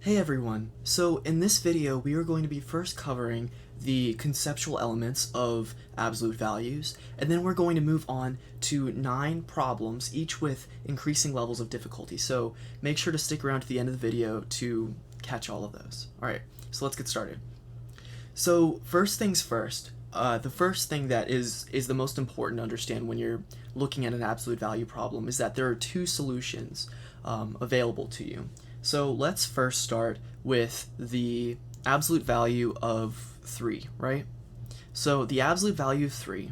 Hey everyone, so in this video we are going to be first covering the conceptual elements of absolute values, and then we're going to move on to 9 problems, each with increasing levels of difficulty, so make sure to stick around to the end of the video to catch all of those. Alright, so let's get started. So first things first, the first thing that is the most important to understand when you're looking at an absolute value problem is that there are 2 solutions available to you. So let's first start with the absolute value of 3, right? So the absolute value of 3,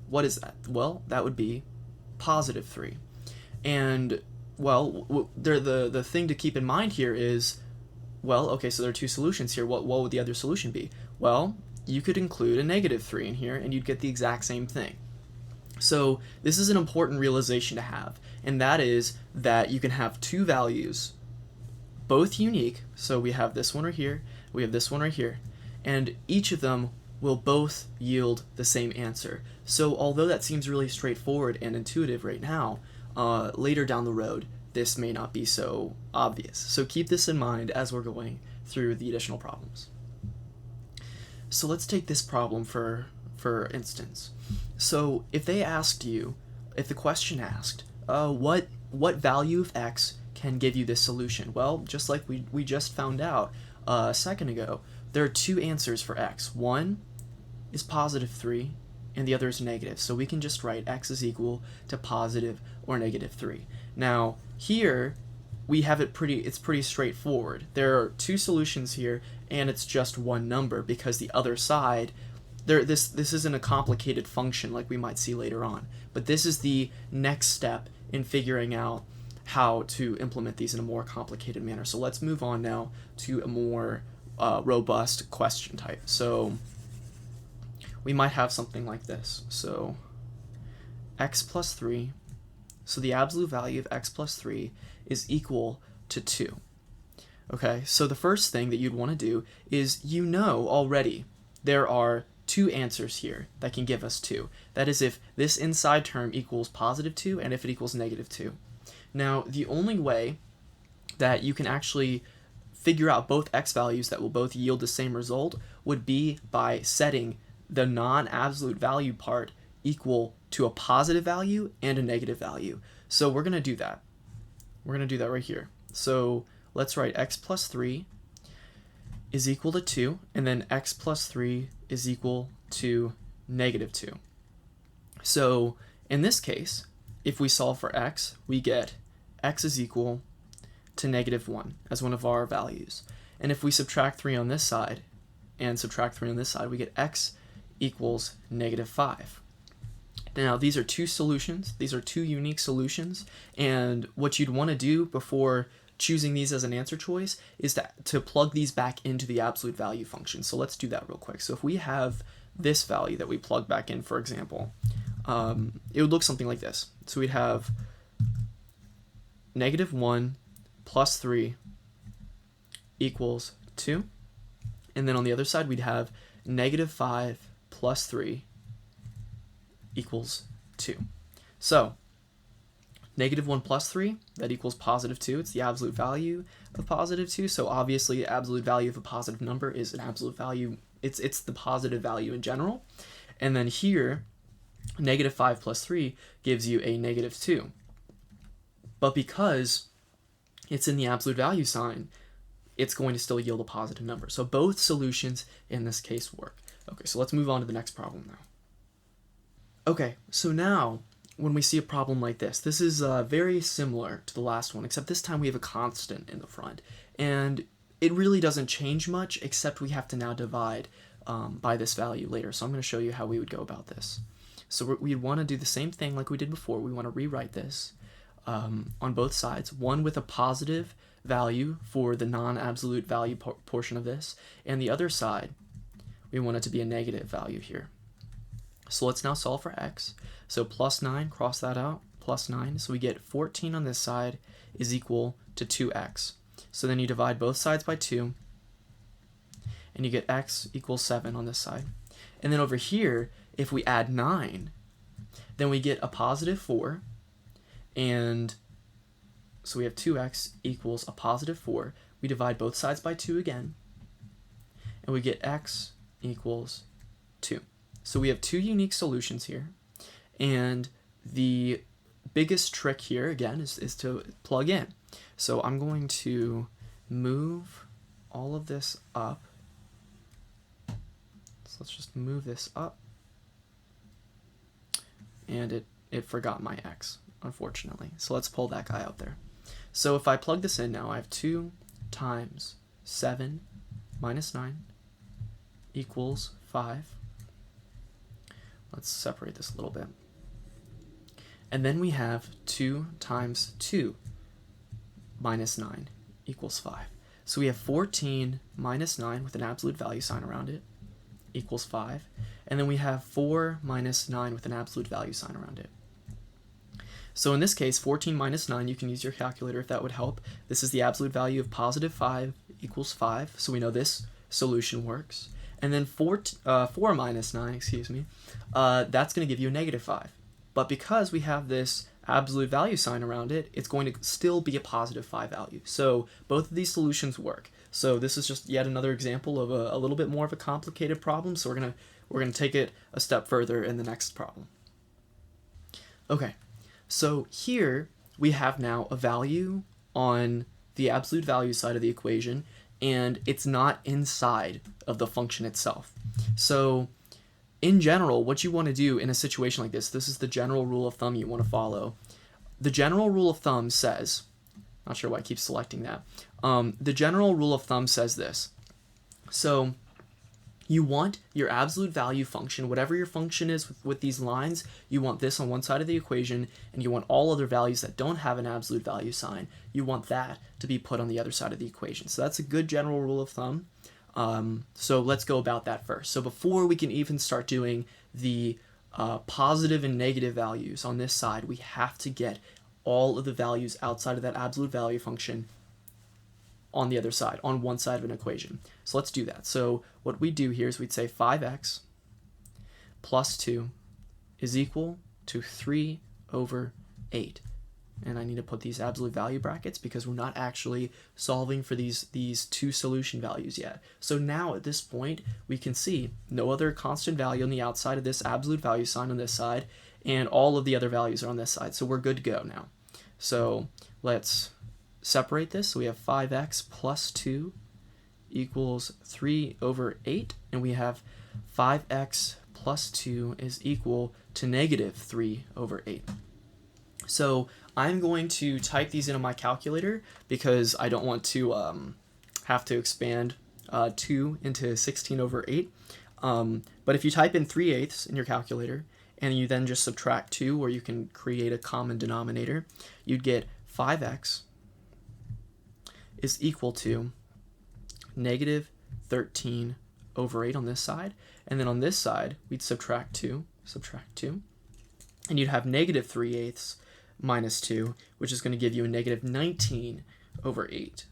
what is that? Well, that would be positive 3. And, well, the thing to keep in mind here is, well, okay, so there are 2 solutions here. What would the other solution be? Well, you could include a negative 3 in here, and you'd get the exact same thing. So this is an important realization to have, and that is that you can have 2 values, both unique, so we have this one right here, we have this one right here, and each of them will both yield the same answer. So although that seems really straightforward and intuitive right now, later down the road, this may not be so obvious. So keep this in mind as we're going through the additional problems. So let's take this problem for instance. So if they asked you, if the question asked, what value of x can give you this solution? Well, just like we just found out a second ago, there are 2 answers for x. One is positive 3, and the other is negative. So we can just write x is equal to positive or negative 3. Now, here we have it's pretty straightforward. There are 2 solutions here, and it's just one number because the other side, this isn't a complicated function like we might see later on, but this is the next step in figuring out how to implement these in a more complicated manner. So let's move on now to a more robust question type. So we might have something like this. So x plus 3, so the absolute value of x plus 3 is equal to 2. Okay, so the first thing that you'd want to do is, you know already there are 2 answers here that can give us 2. That is if this inside term equals positive 2 and if it equals negative 2. Now, the only way that you can actually figure out both x values that will both yield the same result would be by setting the non-absolute value part equal to a positive value and a negative value. So we're going to do that. We're going to do that right here. So let's write x plus 3 is equal to 2, and then x plus 3 is equal to negative 2. So in this case, if we solve for x, we get x is equal to negative 1 as one of our values. And if we subtract 3 on this side and subtract 3 on this side, we get x equals negative 5. Now, these are 2 solutions. These are 2 unique solutions. And what you'd want to do before choosing these as an answer choice is to plug these back into the absolute value function. So let's do that real quick. So if we have this value that we plug back in, for example, it would look something like this. So we'd have negative 1 plus 3 equals 2. And then on the other side, we'd have negative 5 plus 3 equals 2. So negative 1 plus 3, that equals positive 2. It's the absolute value of positive 2. So obviously, the absolute value of a positive number is an absolute value. It's the positive value in general. And then here, negative 5 plus 3 gives you a negative 2. But because it's in the absolute value sign, it's going to still yield a positive number. So both solutions in this case work. Okay, so let's move on to the next problem now. Okay, so now when we see a problem like this is very similar to the last one, except this time we have a constant in the front. And it really doesn't change much, except we have to now divide by this value later. So I'm going to show you how we would go about this. So we want to do the same thing like we did before. We want to rewrite this on both sides, one with a positive value for the non-absolute value portion of this, and the other side, we want it to be a negative value here. So let's now solve for x. So plus 9, cross that out, plus 9. So we get 14 on this side is equal to 2x. So then you divide both sides by 2, and you get x equals 7 on this side. And then over here, if we add 9, then we get a positive 4, and so we have 2x equals a positive 4, we divide both sides by 2 again, and we get x equals 2. So we have two unique solutions here, and the biggest trick here, again, is to plug in. So I'm going to move all of this up. So let's just move this up. And it forgot my x, unfortunately. So let's pull that guy out there. So if I plug this in now, I have 2 times 7 minus 9 equals 5. Let's separate this a little bit. And then we have 2 times 2 minus 9 equals 5. So we have 14 minus 9 with an absolute value sign around it equals 5. And then we have 4 minus 9 with an absolute value sign around it. So in this case, 14 minus 9, you can use your calculator if that would help. This is the absolute value of positive 5 equals 5. So we know this solution works. And then 4 minus 9, excuse me, that's going to give you a negative 5. But because we have this absolute value sign around it, it's going to still be a positive 5 value. So both of these solutions work. So this is just yet another example of a little bit more of a complicated problem. So we're gonna take it a step further in the next problem. Okay, so here we have now a value on the absolute value side of the equation, and it's not inside of the function itself. So in general, what you want to do in a situation like this is the general rule of thumb you want to follow. The general rule of thumb says, not sure why I keep selecting that. The general rule of thumb says this. So you want your absolute value function, whatever your function is with these lines, you want this on one side of the equation, and you want all other values that don't have an absolute value sign, you want that to be put on the other side of the equation. So that's a good general rule of thumb. So let's go about that first. So before we can even start doing the positive and negative values on this side, we have to get all of the values outside of that absolute value function on the other side, on one side of an equation. So let's do that. So what we do here is we'd say 5x plus 2 is equal to 3 over 8. And I need to put these absolute value brackets because we're not actually solving for these two solution values yet. So now at this point, we can see no other constant value on the outside of this absolute value sign on this side, and all of the other values are on this side. So we're good to go now. So let's separate this. So we have 5x plus 2 equals 3 over 8, and we have 5x plus 2 is equal to negative 3 over 8. So I'm going to type these into my calculator because I don't want to have to expand 2 into 16 over 8. But if you type in 3/8 in your calculator and you then just subtract 2, or you can create a common denominator, you'd get 5x is equal to negative 13 over 8 on this side. And then on this side, we'd subtract 2, and you'd have negative 3/8 minus 2, which is going to give you a negative 19 over 8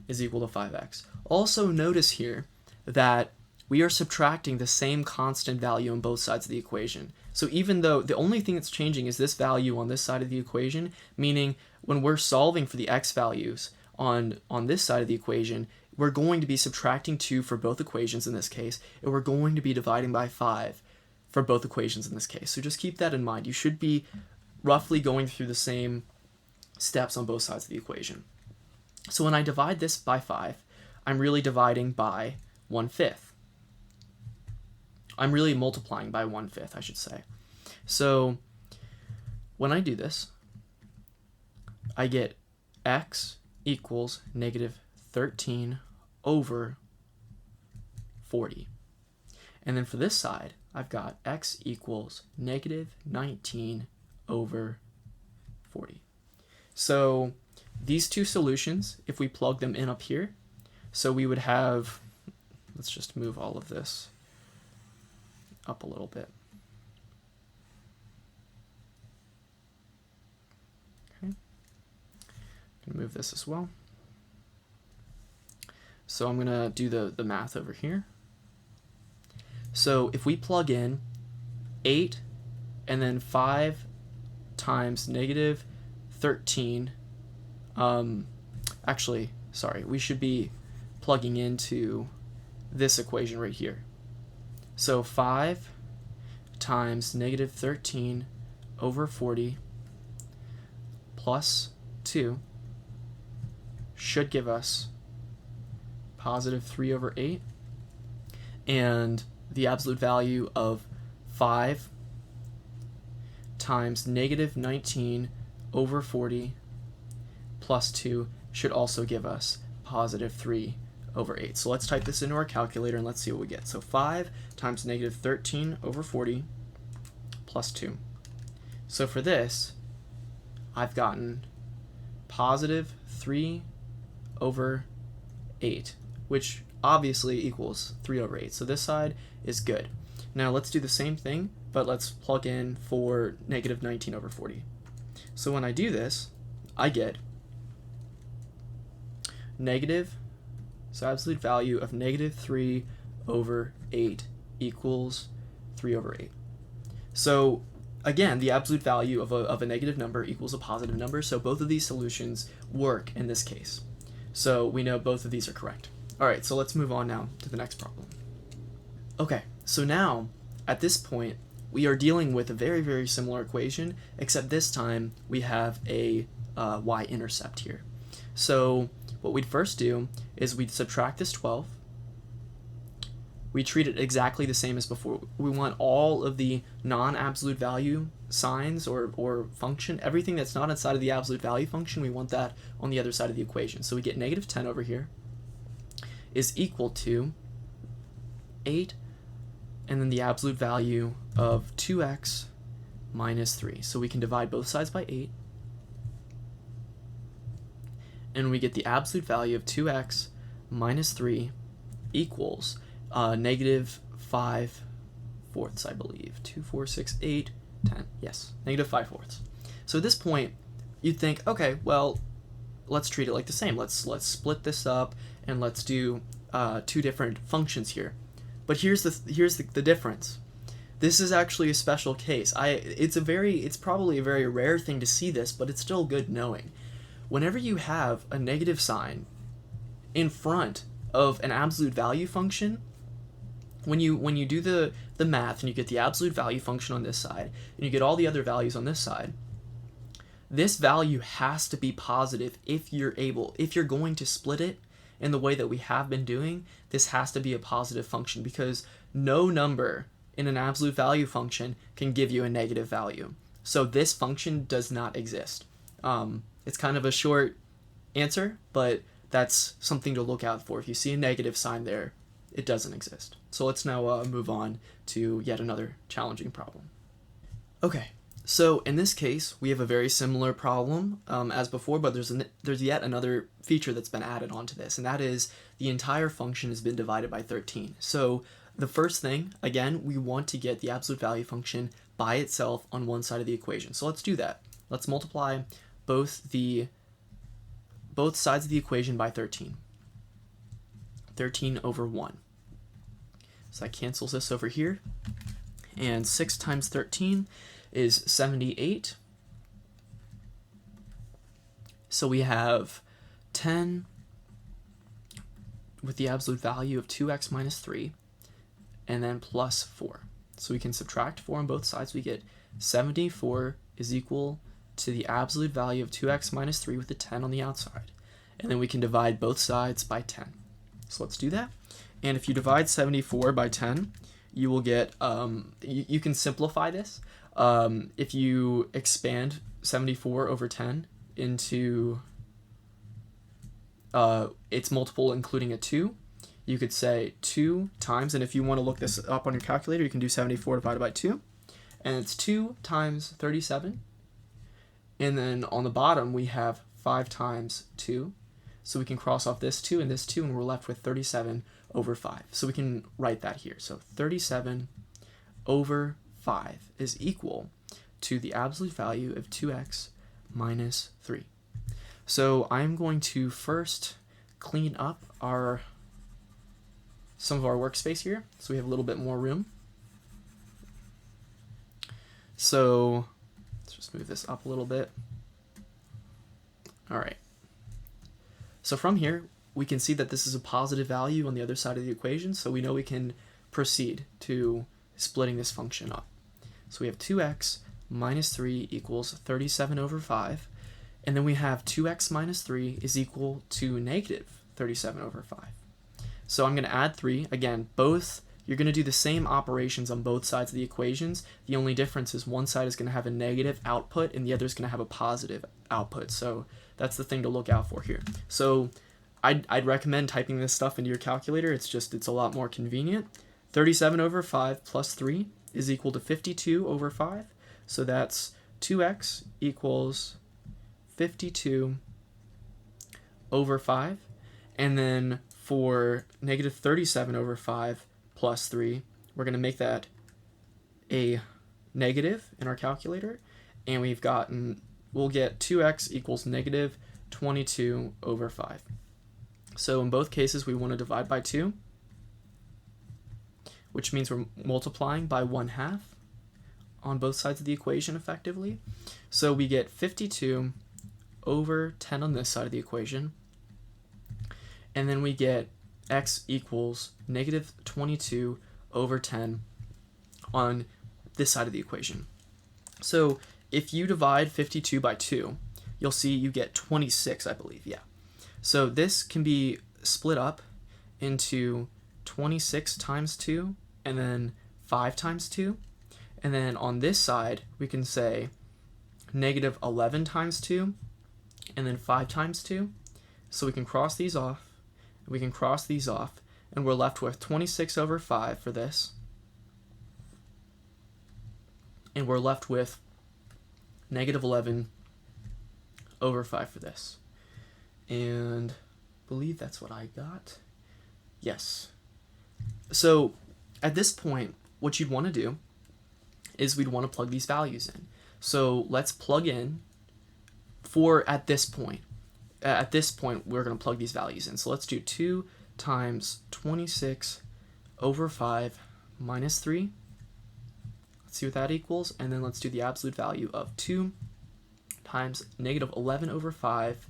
is equal to 5x. Also notice here that we are subtracting the same constant value on both sides of the equation. So even though the only thing that's changing is this value on this side of the equation, meaning when we're solving for the x values on this side of the equation, we're going to be subtracting 2 for both equations in this case, and we're going to be dividing by 5 for both equations in this case. So just keep that in mind. You should be roughly going through the same steps on both sides of the equation. So when I divide this by 5, I'm really dividing by 1/5. I'm really multiplying by 1/5, I should say. So when I do this, I get x equals negative 13 over 40. And then for this side, I've got x equals negative 19 over 40. So these two solutions, if we plug them in up here, so we would have, let's just move all of this up a little bit. Okay, gonna move this as well. So I'm gonna do the math over here. So if we plug in 8 and then 5 times negative 13, actually, sorry, we should be plugging into this equation right here. So 5 times negative 13 over 40 plus 2 should give us positive 3 over 8, and the absolute value of 5 times negative 19 over 40 plus 2 should also give us positive 3 over 8. So let's type this into our calculator and let's see what we get. So 5 times negative 13 over 40 plus 2. So for this, I've gotten positive 3 over 8, which obviously equals 3 over 8. So this side is good. Now let's do the same thing, but let's plug in for negative 19 over 40. So when I do this, I get negative, so absolute value of negative 3 over 8 equals 3 over 8. So again, the absolute value of a negative number equals a positive number, so both of these solutions work in this case. So we know both of these are correct. All right, so let's move on now to the next problem. Okay, so now at this point, we are dealing with a very, very similar equation, except this time we have a y-intercept here. So what we'd first do is we'd subtract this 12. We treat it exactly the same as before. We want all of the non-absolute value signs or function, everything that's not inside of the absolute value function, we want that on the other side of the equation. So we get negative 10 over here is equal to 8, and then the absolute value of 2x minus 3. So we can divide both sides by 8, and we get the absolute value of 2x minus 3 equals negative 5/4, I believe. 2, 4, 6, 8, 10. Yes, negative 5/4. So at this point, you'd think, okay, well, let's treat it like the same. Let's split this up and let's do two different functions here. But here's the difference. This is actually a special case. It's probably a very rare thing to see this, but it's still good knowing. Whenever you have a negative sign in front of an absolute value function, when you do the math and you get the absolute value function on this side and you get all the other values on this side, this value has to be positive if you're going to split it in the way that we have been doing. This has to be a positive function because no number in an absolute value function can give you a negative value. So this function does not exist. It's kind of a short answer, but that's something to look out for. If you see a negative sign there, it doesn't exist. So let's now move on to yet another challenging problem. Okay, so in this case, we have a very similar problem as before, but there's yet another feature that's been added onto this, and that is the entire function has been divided by 13. So the first thing, again, we want to get the absolute value function by itself on one side of the equation. So let's do that. Let's multiply both sides of the equation by 13. 13 over 1. So that cancels this over here. And 6 times 13 is 78. So we have 10 with the absolute value of 2x minus 3, and then plus 4. So we can subtract 4 on both sides. We get 74 is equal to the absolute value of 2x minus 3 with the 10 on the outside. And then we can divide both sides by 10. So let's do that. And if you divide 74 by 10, you will get, you can simplify this. If you expand 74 over 10 into its multiple including a 2, you could say 2 times, and if you want to look this up on your calculator, you can do 74 divided by 2, and it's 2 times 37. And then on the bottom, we have 5 times 2. So we can cross off this 2 and this 2, and we're left with 37 over 5. So we can write that here. So 37 over 5 is equal to the absolute value of 2x minus 3. So I'm going to first clean up some of our workspace here, so we have a little bit more room. So let's just move this up a little bit. All right. So from here, we can see that this is a positive value on the other side of the equation, so we know we can proceed to splitting this function up. So we have 2x minus 3 equals 37 over 5, and then we have 2x minus 3 is equal to negative 37 over 5. So I'm going to add 3. Again, you're going to do the same operations on both sides of the equations. The only difference is one side is going to have a negative output and the other is going to have a positive output. So that's the thing to look out for here. So I'd recommend typing this stuff into your calculator. It's a lot more convenient. 37 over 5 plus 3 is equal to 52 over 5. So that's 2x equals 52 over 5. And then for negative 37 over 5 plus 3, we're going to make that a negative in our calculator. And we'll get 2x equals negative 22 over 5. So in both cases, we want to divide by 2, which means we're multiplying by 1/2 on both sides of the equation effectively. So we get 52 over 10 on this side of the equation. And then we get x equals negative 22 over 10 on this side of the equation. So if you divide 52 by 2, you'll see you get 26, I believe, yeah. So this can be split up into 26 times 2 and then 5 times 2. And then on this side, we can say negative 11 times 2 and then 5 times 2. So we can cross these off. We can cross these off, and we're left with 26 over 5 for this. And we're left with negative 11 over 5 for this. And I believe that's what I got. Yes. So at this point, what you'd want to do is we'd want to plug these values in. So let's plug in at this point. At this point, we're going to plug these values in. So let's do 2 times 26 over 5 minus 3. Let's see what that equals. And then let's do the absolute value of 2 times negative 11 over 5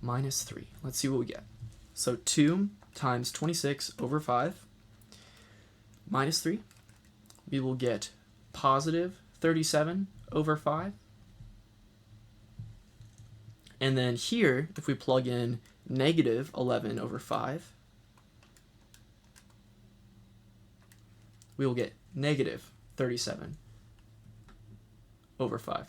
minus 3. Let's see what we get. So 2 times 26 over 5 minus 3. We will get positive 37 over 5. And then here, if we plug in negative 11 over 5, we will get negative 37 over 5.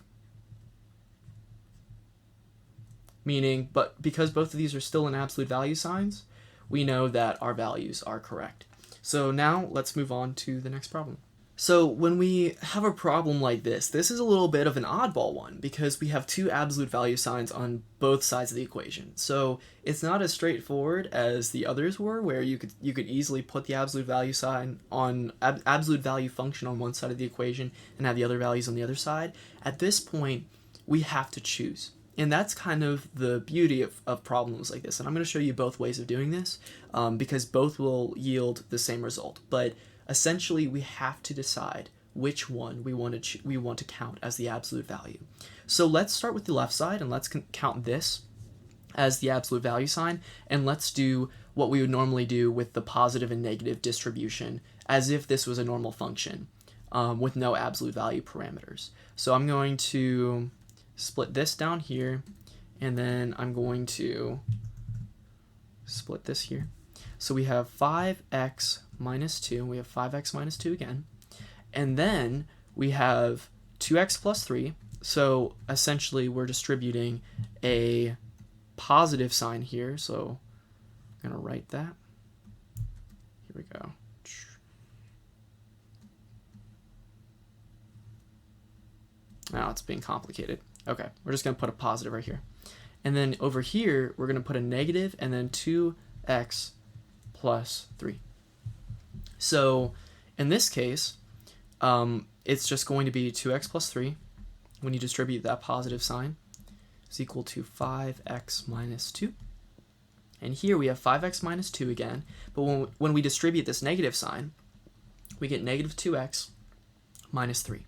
Meaning, but because both of these are still in absolute value signs, we know that our values are correct. So now let's move on to the next problem. So when we have a problem like this is a little bit of an oddball one because we have two absolute value signs on both sides of the equation. So it's not as straightforward as the others were, where you could easily put the absolute value sign on absolute value function on one side of the equation and have the other values on the other side. At this point, we have to choose. And that's kind of the beauty of problems like this. And I'm going to show you both ways of doing this because both will yield the same result. But essentially, we have to decide which one we want to count as the absolute value. So let's start with the left side and let's count this as the absolute value sign. And let's do what we would normally do with the positive and negative distribution as if this was a normal function with no absolute value parameters. So I'm going to split this down here, and then I'm going to split this here. So we have 5x minus 2. We have 5x minus 2 again. And then we have 2x plus 3. So essentially, we're distributing a positive sign here. So I'm going to write that. Here we go. Now it's being complicated. Okay, we're just going to put a positive right here. And then over here, we're going to put a negative and then 2x plus 3. So in this case, it's just going to be 2x plus 3 when you distribute that positive sign is equal to 5x minus 2. And here we have 5x minus 2 again, but when we distribute this negative sign, we get negative 2x minus 3.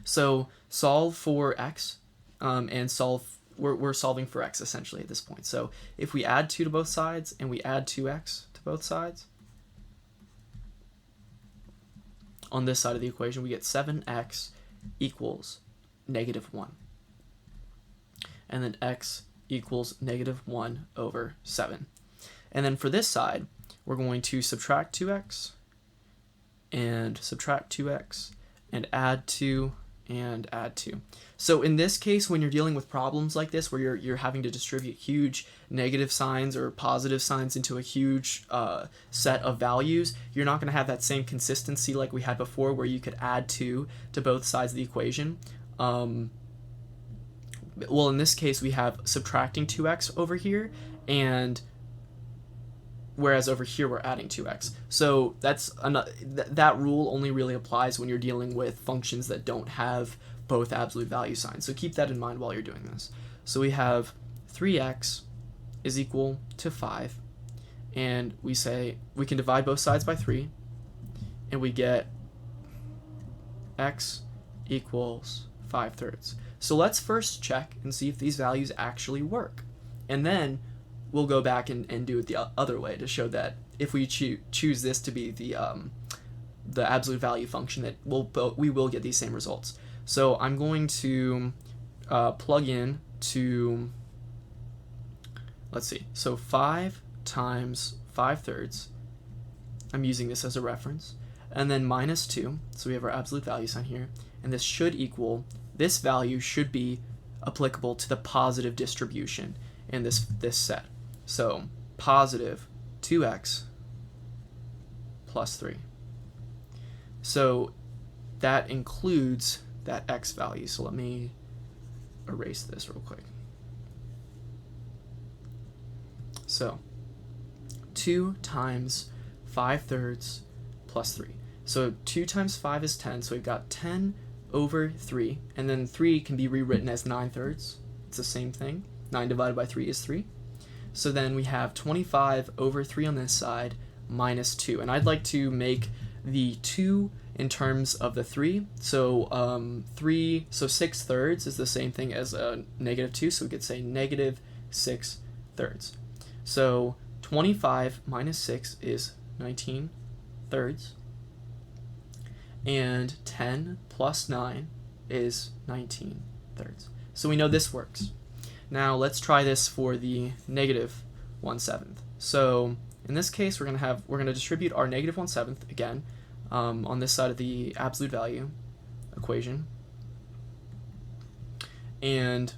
So solve for x and solve we're solving for x essentially at this point. So if we add 2 to both sides and we add 2x to both sides, on this side of the equation we get 7x equals -1. And then x equals -1/7. And then for this side, we're going to subtract 2x and subtract 2x and add 2 and add 2. So in this case, when you're dealing with problems like this, where you're having to distribute huge negative signs or positive signs into a huge set of values, you're not going to have that same consistency like we had before, where you could add 2 to both sides of the equation. Well, in this case, we have subtracting 2x over here, and whereas over here we're adding 2x. So that rule only really applies when you're dealing with functions that don't have both absolute value signs. So keep that in mind while you're doing this. So we have 3x is equal to 5, and we say we can divide both sides by 3, and we get x equals 5/3. So let's first check and see if these values actually work, and then we'll go back and do it the other way to show that if we choose this to be the absolute value function, that we will get these same results. So I'm going to plug in to, let's see, so 5 times 5/3, I'm using this as a reference, and then -2, so we have our absolute value sign here, and this should equal, this value should be applicable to the positive distribution in this set. So positive 2x plus 3. So that includes that x value. So let me erase this real quick. So 2 times 5/3 plus 3. So 2 times 5 is 10, so we've got 10 over 3, and then 3 can be rewritten as 9/3. It's the same thing. 9 divided by 3 is 3. So then we have 25 over 3 on this side minus 2. And I'd like to make the 2 in terms of the 3. So 6/3 is the same thing as a -2, so we could say -6/3. So 25 minus 6 is 19/3. And 10 plus 9 is 19/3. So we know this works. Now let's try this for the -1/7. So in this case, we're going to distribute our -1/7 again on this side of the absolute value equation, and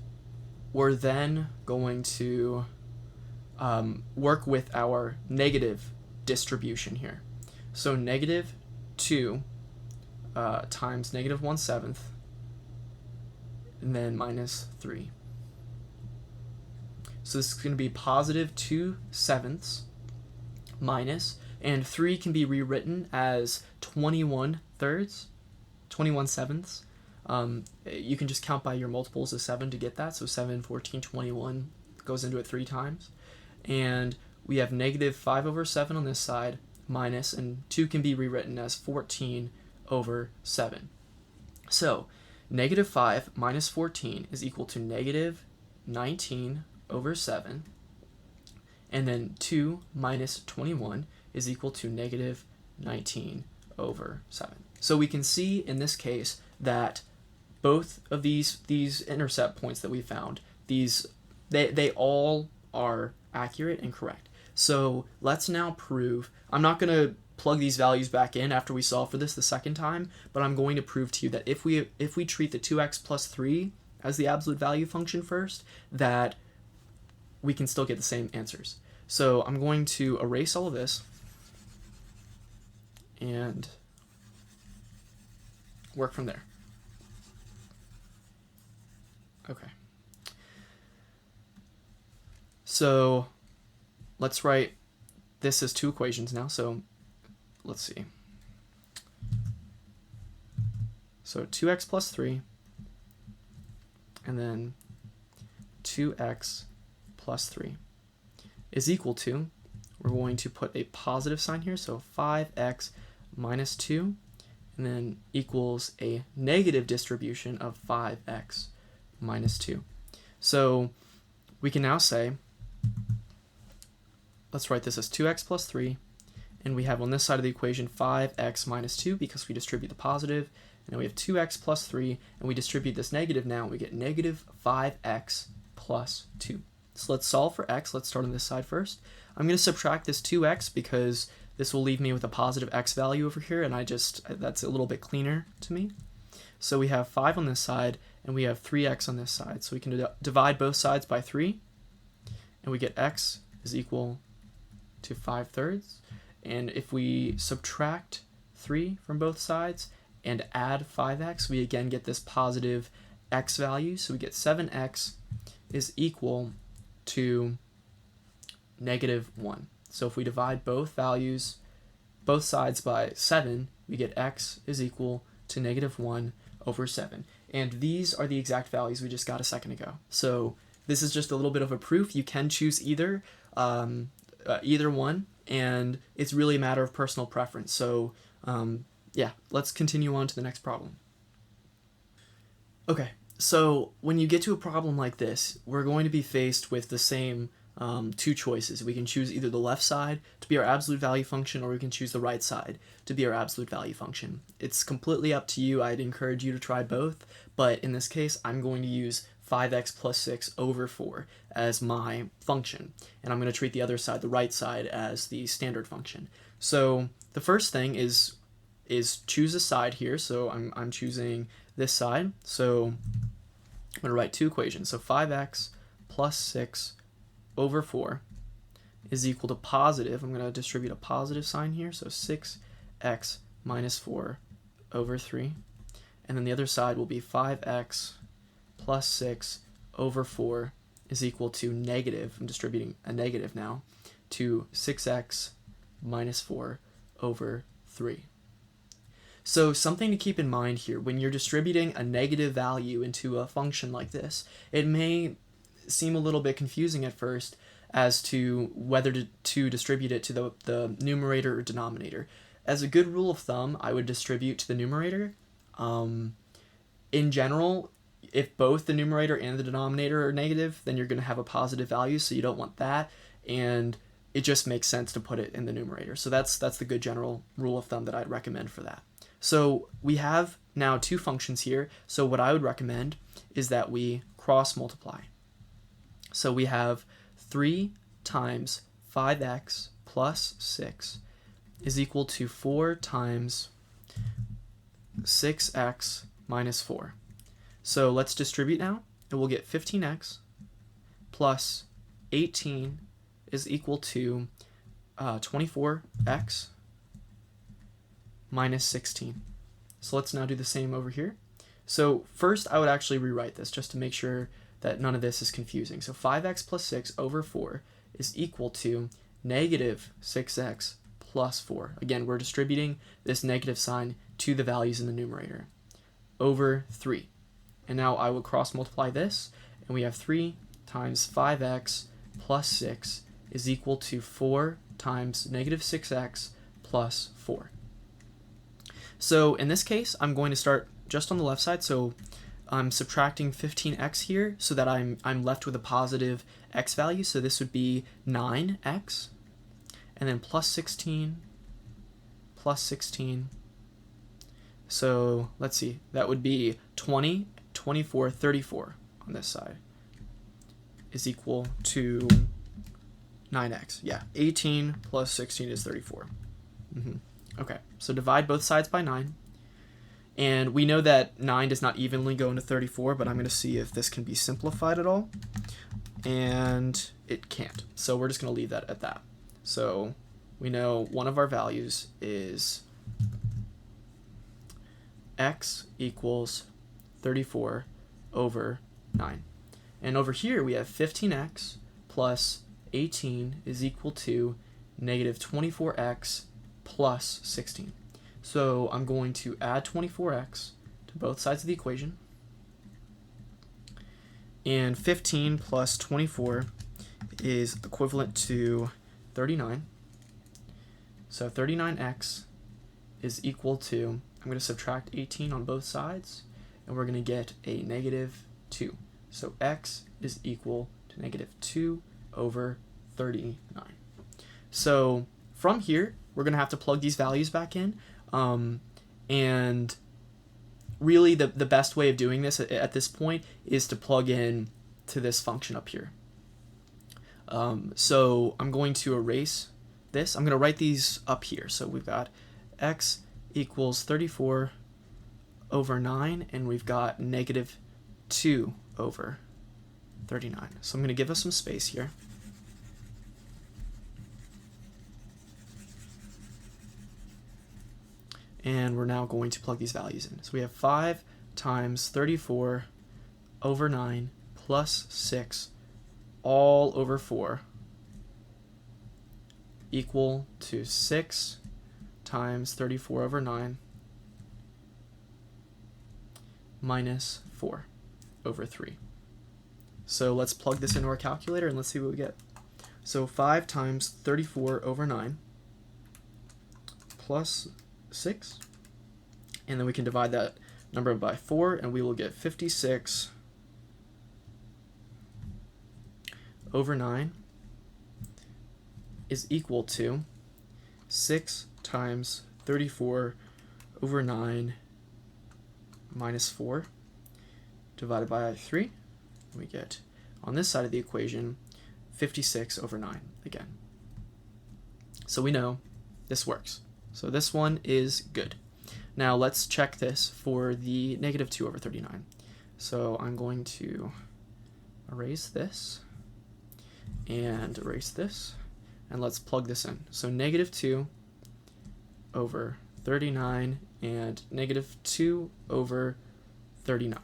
we're then going to work with our negative distribution here. So -2 times -1/7, and then -3. So this is going to be positive 2/7 minus, and 3 can be rewritten as 21/3, 21/7. You can just count by your multiples of 7 to get that. So 7, 14, 21 goes into it 3 times. And we have -5/7 on this side minus, and 2 can be rewritten as 14/7. So -5 minus 14 is equal to -19/7, and then 2 minus 21 is equal to -19/7. So we can see in this case that both of these intercept points that we found, they all are accurate and correct. So let's now prove, I'm not going to plug these values back in after we solve for this the second time, but I'm going to prove to you that if we treat the 2x plus 3 as the absolute value function first, that we can still get the same answers. So I'm going to erase all of this and work from there. Okay. So let's write this as 2 equations now. So let's see. So 2x plus 3, and then 2x plus 3 is equal to, we're going to put a positive sign here, so 5x minus 2, and then equals a negative distribution of 5x minus 2. So we can now say, let's write this as 2x plus 3, and we have on this side of the equation 5x minus 2 because we distribute the positive, and then we have 2x plus 3, and we distribute this negative now, and we get negative 5x plus 2. So let's solve for x. Let's start on this side first. I'm going to subtract this 2x because this will leave me with a positive x value over here, and that's a little bit cleaner to me. So we have 5 on this side, and we have 3x on this side. So we can divide both sides by 3, and we get x is equal to 5/3. And if we subtract 3 from both sides and add 5x, we again get this positive x value. So we get 7x is equal to -1. So if we divide both sides by 7, we get x is equal to -1 over 7. And these are the exact values we just got a second ago. So this is just a little bit of a proof. You can choose either one, and it's really a matter of personal preference. So yeah, let's continue on to the next problem. Okay, so when you get to a problem like this, we're going to be faced with the same two choices. We can choose either the left side to be our absolute value function, or we can choose the right side to be our absolute value function. It's completely up to you. I'd encourage you to try both, but in this case, I'm going to use 5x plus 6 over 4 as my function, and I'm going to treat the other side, the right side, as the standard function. So the first thing is choose a side here. So I'm choosing this side. So I'm going to write two equations. So 5x plus 6 over 4 is equal to positive. I'm going to distribute a positive sign here. So 6x minus 4 over 3. And then the other side will be 5x plus 6 over 4 is equal to negative. I'm distributing a negative now to 6x minus 4 over 3. So something to keep in mind here, when you're distributing a negative value into a function like this, it may seem a little bit confusing at first as to whether to distribute it to the numerator or denominator. As a good rule of thumb, I would distribute to the numerator. In general, if both the numerator and the denominator are negative, then you're going to have a positive value, so you don't want that, and it just makes sense to put it in the numerator. So that's the good general rule of thumb that I'd recommend for that. So we have now two functions here, so what I would recommend is that we cross multiply. So we have 3 times 5x plus 6 is equal to 4 times 6x minus 4. So let's distribute now, and we'll get 15x plus 18 is equal to 24x minus 16. So let's now do the same over here. So first I would actually rewrite this just to make sure that none of this is confusing. So 5x plus 6 over 4 is equal to negative 6x plus 4. Again, we're distributing this negative sign to the values in the numerator over 3. And now I will cross multiply this, and we have 3 times 5x plus 6 is equal to 4 times negative 6x plus 4. So in this case, I'm going to start just on the left side. So I'm subtracting 15x here so that I'm left with a positive x value. So this would be 9x, and then plus 16, plus 16. So let's see, that would be 20, 24, 34 on this side is equal to 9x. Yeah, 18 plus 16 is 34. Okay, so divide both sides by 9. And we know that 9 does not evenly go into 34, but I'm going to see if this can be simplified at all. And it can't. So we're just going to leave that at that. So we know one of our values is x equals 34 over 9. And over here we have 15x plus 18 is equal to negative 24x plus 16. So I'm going to add 24x to both sides of the equation. And 15 plus 24 is equivalent to 39. So 39x is equal to, I'm going to subtract 18 on both sides, and we're going to get a negative 2. So x is equal to negative 2 over 39. So from here, we're going to have to plug these values back in. And really the best way of doing this at this point is to plug in to this function up here. So I'm going to erase this. I'm going to write these up here. So we've got x equals 34 over 9, and we've got negative 2 over 39. So I'm going to give us some space here. And we're now going to plug these values in. So we have 5 times 34 over 9 plus 6 all over 4 equal to 6 times 34 over 9 minus 4 over 3. So let's plug this into our calculator and let's see what we get. So 5 times 34 over 9 plus 6, and then we can divide that number by 4 and we will get 56 over 9 is equal to 6 times 34 over 9 minus 4 divided by 3. We get, on this side of the equation, 56 over 9 again. So we know this works. So this one is good. Now let's check this for the negative 2 over 39. So I'm going to erase this and erase this, and let's plug this in. So negative 2 over 39 and negative 2 over 39.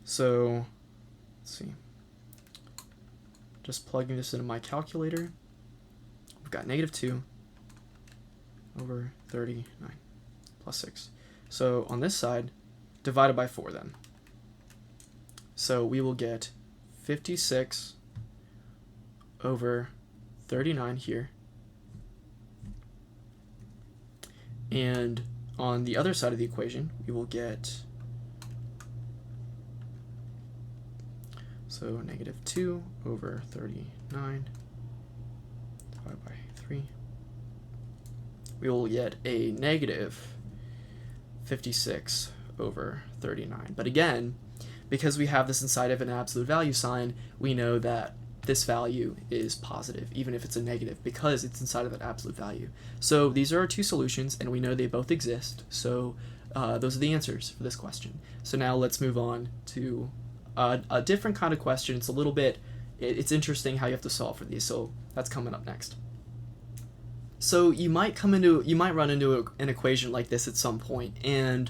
So let's see. Just plugging this into my calculator. We've got negative 2 over 39 plus 6. So on this side, divided by 4 then. So we will get 56 over 39 here. And on the other side of the equation, we will get, so negative 2 over 39 divided by 3. We will get a negative 56 over 39. But again, because we have this inside of an absolute value sign, we know that this value is positive, even if it's a negative, because it's inside of an absolute value. So these are our two solutions, and we know they both exist. So those are the answers for this question. So now let's move on to a different kind of question. It's a little bit, it's interesting how you have to solve for these. So that's coming up next. So you might run into an equation like this at some point, and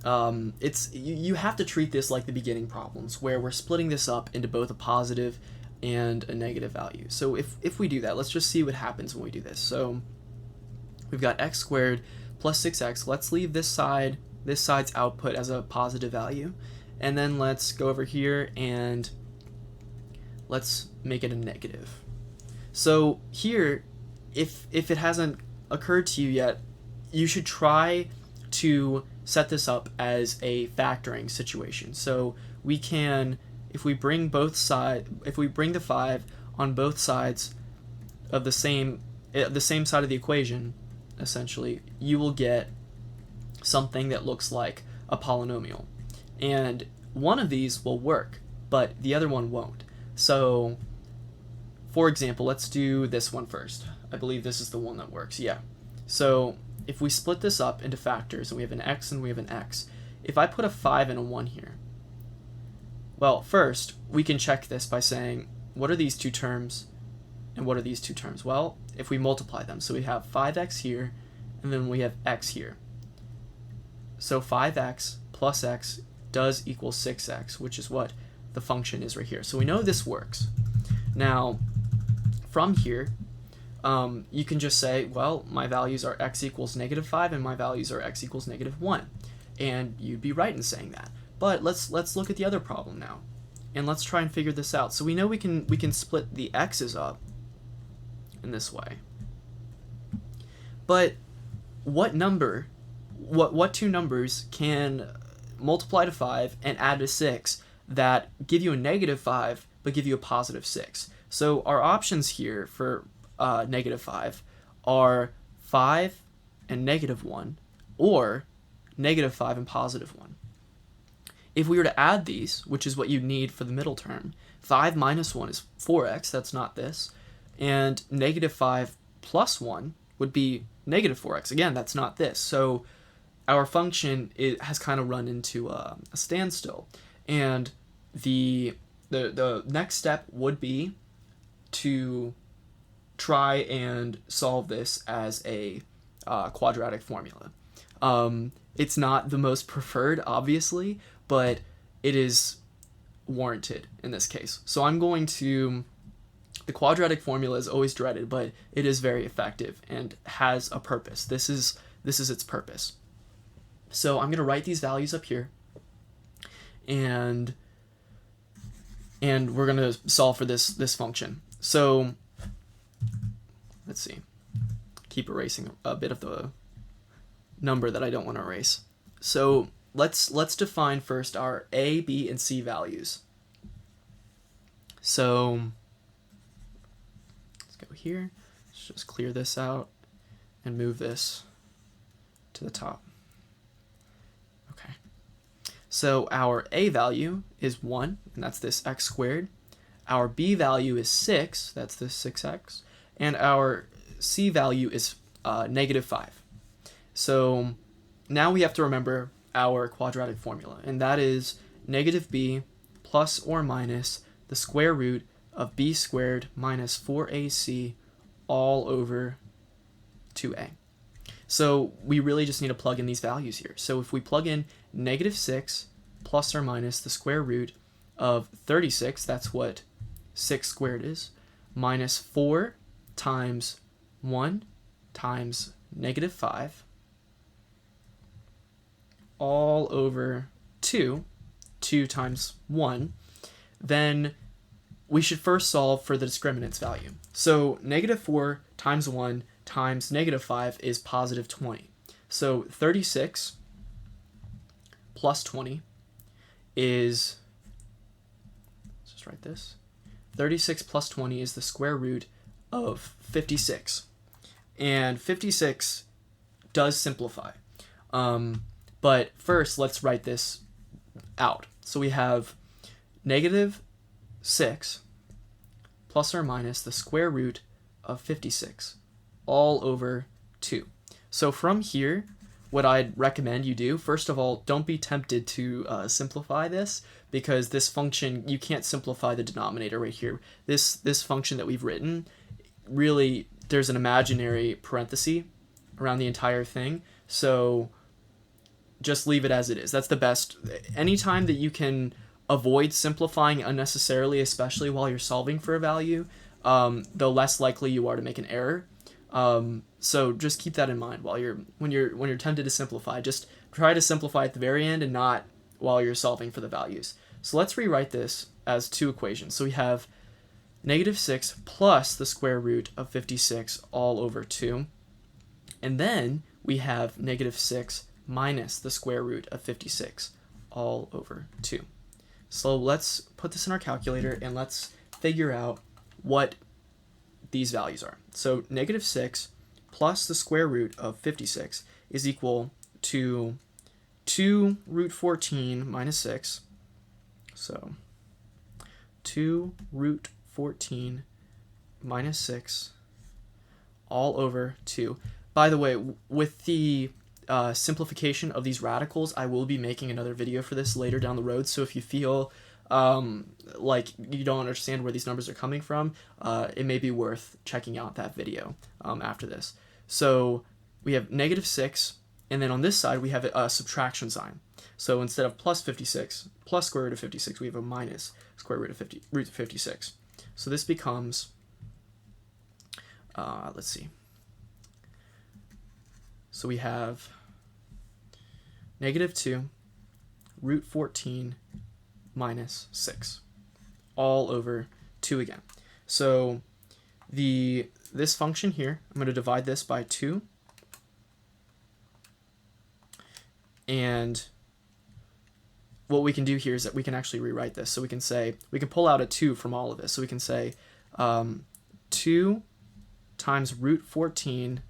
you have to treat this like the beginning problems, where we're splitting this up into both a positive and a negative value. So if we do that, let's just see what happens when we do this. So we've got x squared plus 6x. Let's leave this side's output as a positive value, and then let's go over here and let's make it a negative. So here, if it hasn't occurred to you yet, you should try to set this up as a factoring situation. So we can, if we bring the 5 on both sides of the same side of the equation, essentially, you will get something that looks like a polynomial. And one of these will work, but the other one won't. So, for example, let's do this one first. I believe this is the one that works, yeah. So if we split this up into factors, and we have an x and we have an x, if I put a 5 and a 1 here, well, first, we can check this by saying, what are these two terms, and what are these two terms? Well, if we multiply them, so we have 5x here, and then we have x here. So 5x plus x does equal 6x, which is what the function is right here. So we know this works. Now, from here, you can just say, well, my values are x equals negative 5 and my values are x equals negative 1. And you'd be right in saying that. But let's look at the other problem now. And let's try and figure this out. So we know we can split the x's up in this way. But what two numbers can multiply to 5 and add to 6 that give you a -5 but give you a +6. So our options here for -5 are 5 and -1, or -5 and +1. If we were to add these, which is what you need for the middle term, 5 minus 1 is 4x, that's not this, and -5 plus 1 would be -4x, again, that's not this. So our function has kind of run into a standstill, and the next step would be to try and solve this as a quadratic formula. It's not the most preferred, obviously, but it is warranted in this case. So I'm going to, the quadratic formula is always dreaded, but it is very effective and has a purpose. This is its purpose. So I'm going to write these values up here, and we're going to solve for this function. So let's see. Keep erasing a bit of the number that I don't want to erase. So let's define first our a, b, and c values. So let's go here. Let's just clear this out and move this to the top. Okay. So our a value is 1, and that's this x squared. Our b value is 6, that's this 6x. And our c value is -5. So now we have to remember our quadratic formula, and that is -b plus or minus the square root of b squared minus 4ac all over 2a. So we really just need to plug in these values here. So if we plug in -6 plus or minus the square root of 36, that's what 6 squared is, minus 4 times 1 times -5 all over 2 times 1, then we should first solve for the discriminant's value. So -4 times 1 times -5 is +20. So 36 plus 20 is, let's just write this, 36 plus 20 is the square root of 56. And 56 does simplify. But first, let's write this out. So we have -6 plus or minus the square root of 56 all over 2. So from here, what I'd recommend you do, first of all, don't be tempted to simplify this, because this function, you can't simplify the denominator right here. This function that we've written, really, there's an imaginary parenthesis around the entire thing. So just leave it as it is. That's the best. Anytime that you can avoid simplifying unnecessarily, especially while you're solving for a value, the less likely you are to make an error. So just keep that in mind when you're tempted to simplify. Just try to simplify at the very end and not while you're solving for the values. So let's rewrite this as two equations. So we have -6 plus the square root of 56 all over 2. And then we have -6 minus the square root of 56 all over 2. So let's put this in our calculator and let's figure out what these values are. So -6 plus the square root of 56 is equal to 2 root 14 minus 6. So 2 root 14 minus 6 all over 2. By the way, with the simplification of these radicals, I will be making another video for this later down the road, so if you feel like you don't understand where these numbers are coming from, it may be worth checking out that video after this. So we have -6, and then on this side we have a subtraction sign. So instead of plus 56, plus square root of 56, we have a minus square root of 56. So this becomes, let's see. So we have -2 root 14 minus 6 all over 2 again. So this function here, I'm going to divide this by 2, and what we can do here is that we can actually rewrite this. So we can say, we can pull out a 2 from all of this. So we can say 2 times root 14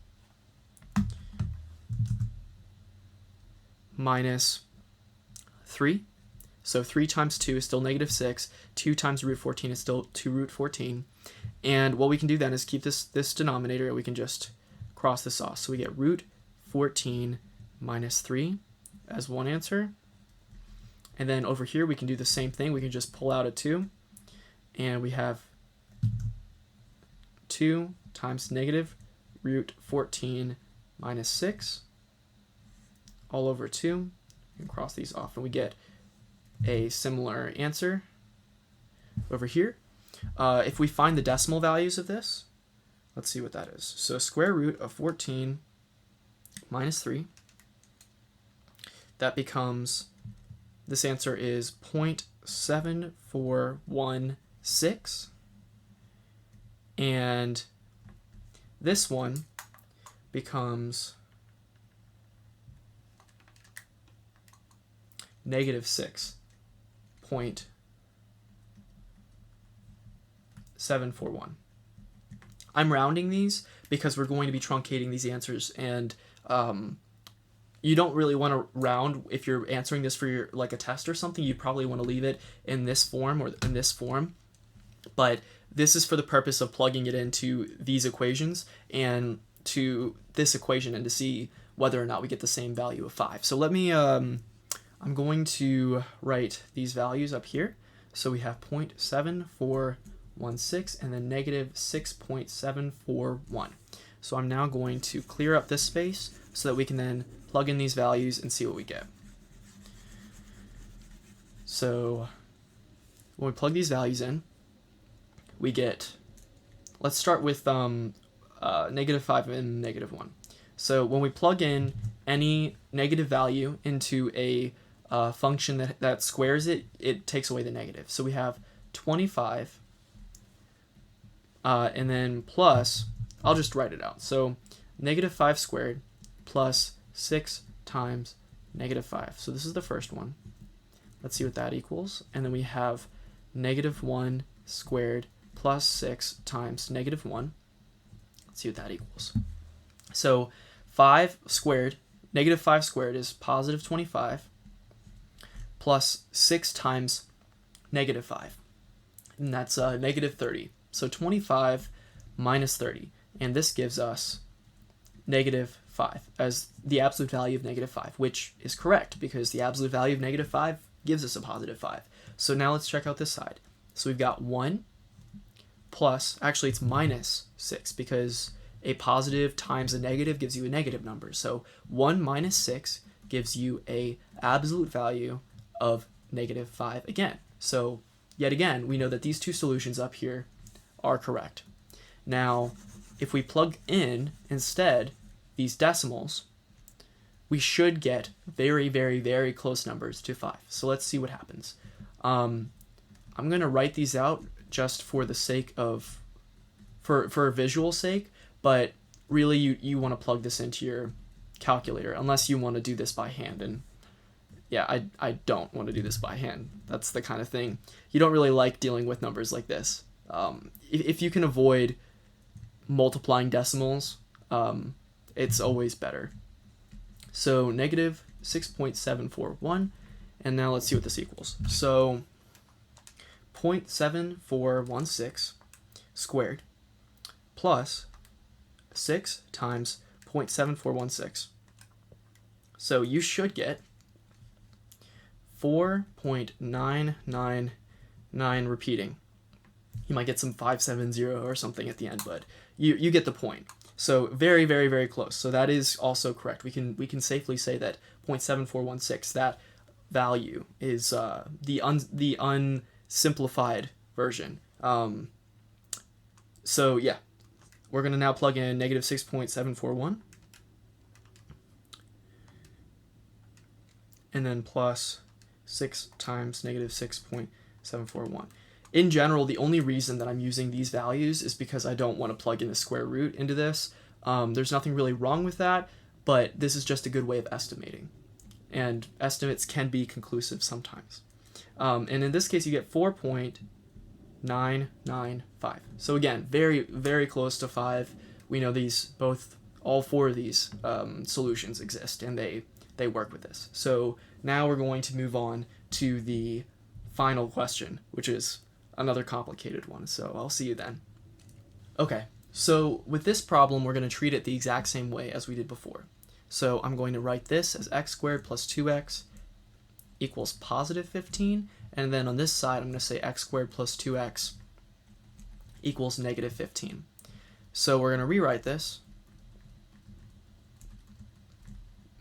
minus 3. So 3 times 2 is still negative 6. 2 times root 14 is still 2 root 14. And what we can do then is keep this denominator, and we can just cross this off. So we get root 14 minus 3 as one answer. And then over here we can do the same thing. We can just pull out a 2. And we have 2 times negative root 14 minus 6 all over 2. And cross these off, and we get a similar answer over here. If we find the decimal values of this, let's see what that is. So square root of 14 minus 3, that becomes, this answer is 0.7416, and this one becomes negative 6.741. I'm rounding these because we're going to be truncating these answers, and you don't really want to round if you're answering this for your, like, a test or something. You probably want to leave it in this form or in this form, but this is for the purpose of plugging it into these equations and to this equation, and to see whether or not we get the same value of 5. So let me I'm going to write these values up here. So we have 0.7416 and then negative 6.741. So I'm now going to clear up this space so that we can then plug in these values and see what we get. So when we plug these values in, we get, let's start with negative 5 and negative 1. So when we plug in any negative value into a function that squares it, it takes away the negative. So we have 25 and then plus, I'll just write it out. So negative 5 squared plus 6 times negative 5. So this is the first one. Let's see what that equals. And then we have negative 1 squared plus 6 times negative 1. Let's see what that equals. So 5 squared, negative 5 squared is positive 25 plus 6 times negative 5. And that's negative 30. So 25 minus 30. And this gives us negative 5 as the absolute value of negative 5, which is correct because the absolute value of negative 5 gives us a positive 5. So now let's check out this side. So we've got 1 plus, actually it's minus 6 because a positive times a negative gives you a negative number. So 1 minus 6 gives you a absolute value of negative 5 again. So yet again, we know that these two solutions up here are correct. Now, if we plug in instead these decimals, we should get very, very, very close numbers to 5. So let's see what happens. I'm going to write these out just for the sake of, for a visual sake, but really you want to plug this into your calculator unless you want to do this by hand. And yeah, I don't want to do this by hand. That's the kind of thing. You don't really like dealing with numbers like this. If you can avoid multiplying decimals, it's always better. So negative 6.741, and now let's see what this equals. So 0.7416 squared plus 6 times 0.7416. So you should get 4.999 repeating. You might get some 570 or something at the end, but you get the point. So very, very, very close. So that is also correct. We can safely say that 0.7416, that value is the unsimplified version. So yeah, we're going to now plug in negative 6.741 and then plus 6 times negative 6.741. In general, the only reason that I'm using these values is because I don't want to plug in the square root into this. There's nothing really wrong with that, but this is just a good way of estimating. and estimates can be conclusive sometimes. And in this case, you get 4.995. So again, very, very close to 5. We know all 4 of these solutions exist, and they work with this. So now we're going to move on to the final question, which is another complicated one. So I'll see you then. Okay, so with this problem, we're going to treat it the exact same way as we did before. So I'm going to write this as x squared plus 2x equals positive 15. And then on this side, I'm going to say x squared plus 2x equals negative 15. So we're going to rewrite this.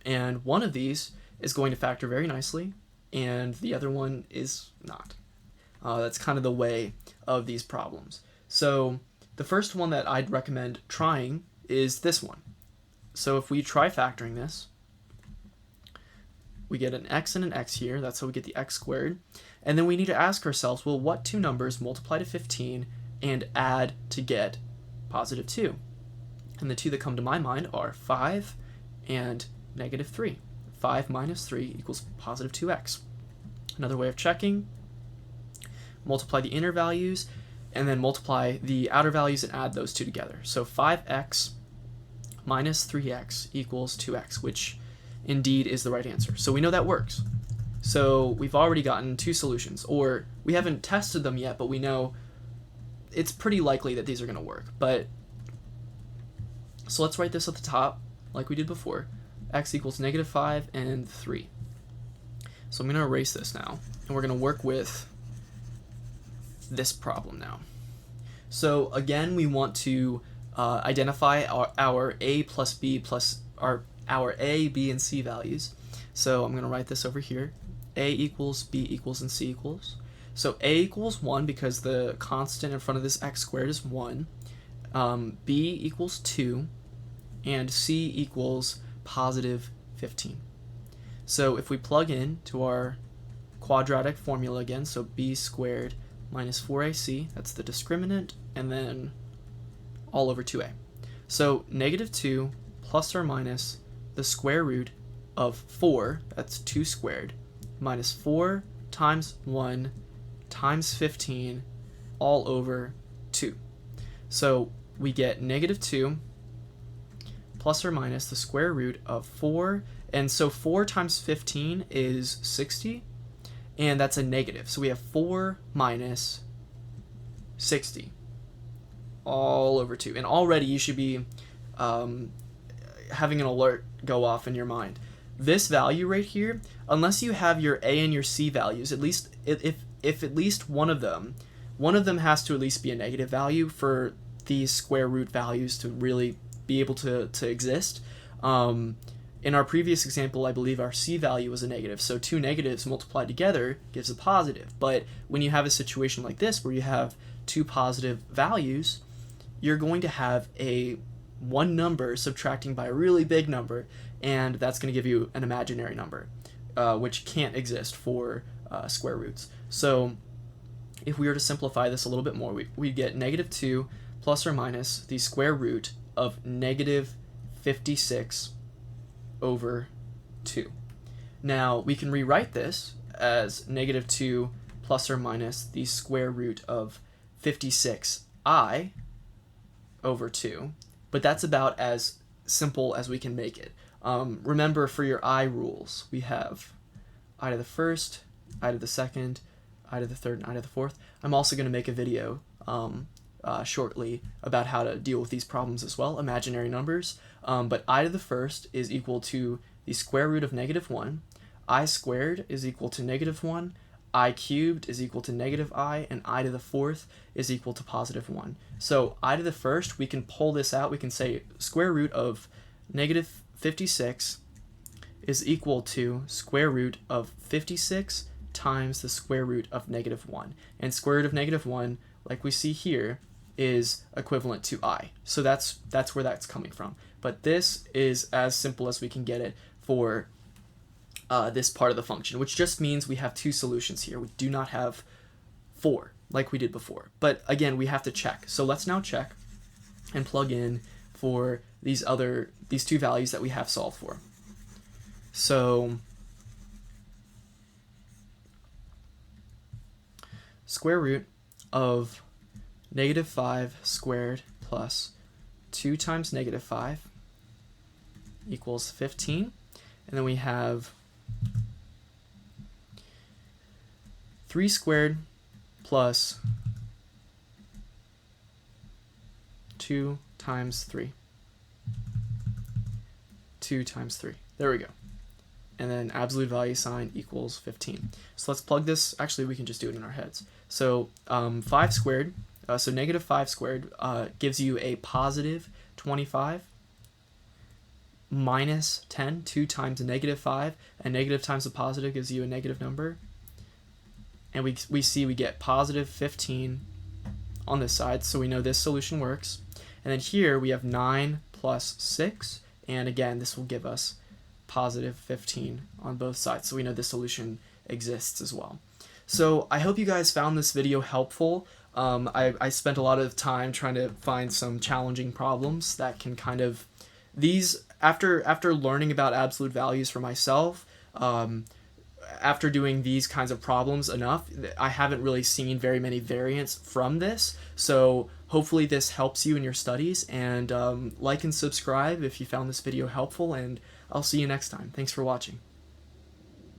And one of these is going to factor very nicely, and the other one is not. That's kind of the way of these problems. So the first one that I'd recommend trying is this one. So if we try factoring this, we get an x and an x here. That's how we get the x squared. And then we need to ask ourselves, well, what 2 numbers multiply to 15 and add to get positive 2? And the 2 that come to my mind are 5 and negative 3. 5 minus 3 equals positive 2x. Another way of checking, multiply the inner values and then multiply the outer values and add those 2 together. So 5x minus 3x equals 2x, which indeed is the right answer. So we know that works. So we've already gotten 2 solutions, or we haven't tested them yet, but we know it's pretty likely that these are going to work. So let's write this at the top like we did before. X equals negative 5 and 3. So I'm going to erase this now, and we're going to work with this problem now. So again, we want to identify our a plus b plus our a, b, and c values. So I'm going to write this over here. A equals, b equals, and c equals. So a equals 1 because the constant in front of this x squared is 1. B equals 2, and c equals positive 15. So if we plug in to our quadratic formula again, so b squared minus 4ac, that's the discriminant, and then all over 2a. So negative 2 plus or minus the square root of 4, that's 2 squared, minus 4 times 1 times 15 all over 2. So we get negative 2 plus or minus the square root of 4, and so 4 times 15 is 60, and that's a negative. So we have 4 minus 60 all over 2. And already you should be having an alert go off in your mind. This value right here, unless you have your a and your c values, at least if at least one of them has to at least be a negative value for these square root values to really be able to exist. In our previous example, I believe our c value was a negative, so 2 negatives multiplied together gives a positive. But when you have a situation like this where you have 2 positive values, you're going to have one number subtracting by a really big number, and that's going to give you an imaginary number, which can't exist for square roots. So if we were to simplify this a little bit more, we get negative 2 plus or minus the square root of negative 56 over 2. Now we can rewrite this as negative 2 plus or minus the square root of 56i over 2, but that's about as simple as we can make it. Remember, for your I rules, we have I to the first, I to the second, I to the third, and I to the fourth. I'm also going to make a video shortly about how to deal with these problems as well, imaginary numbers. But I to the first is equal to the square root of negative 1, I squared is equal to negative 1, I cubed is equal to negative I, and I to the fourth is equal to positive 1. So I to the first, we can pull this out. We can say square root of negative 56 is equal to square root of 56 times the square root of negative 1. And square root of negative 1, like we see here, is equivalent to I. So that's where that's coming from. But this is as simple as we can get it for this part of the function, which just means we have 2 solutions here. We do not have 4 like we did before. But again, we have to check. So let's now check and plug in for these 2 values that we have solved for. So square root of negative 5 squared plus 2 times negative 5 equals 15. And then we have 3 squared plus 2 times 3. 2 times 3. There we go. And then absolute value sign equals 15. So let's plug this. Actually, we can just do it in our heads. So 5 squared, so negative 5 squared gives you a positive 25 minus 10, 2 times a negative 5, and negative times a positive gives you a negative number. And we see we get positive 15 on this side, so we know this solution works. And then here we have 9 plus 6, and again, this will give us positive 15 on both sides, so we know this solution exists as well. So I hope you guys found this video helpful. I spent a lot of time trying to find some challenging problems that can kind of, these, after learning about absolute values for myself, after doing these kinds of problems enough, I haven't really seen very many variants from this. So hopefully this helps you in your studies, and like and subscribe if you found this video helpful, and I'll see you next time. Thanks for watching.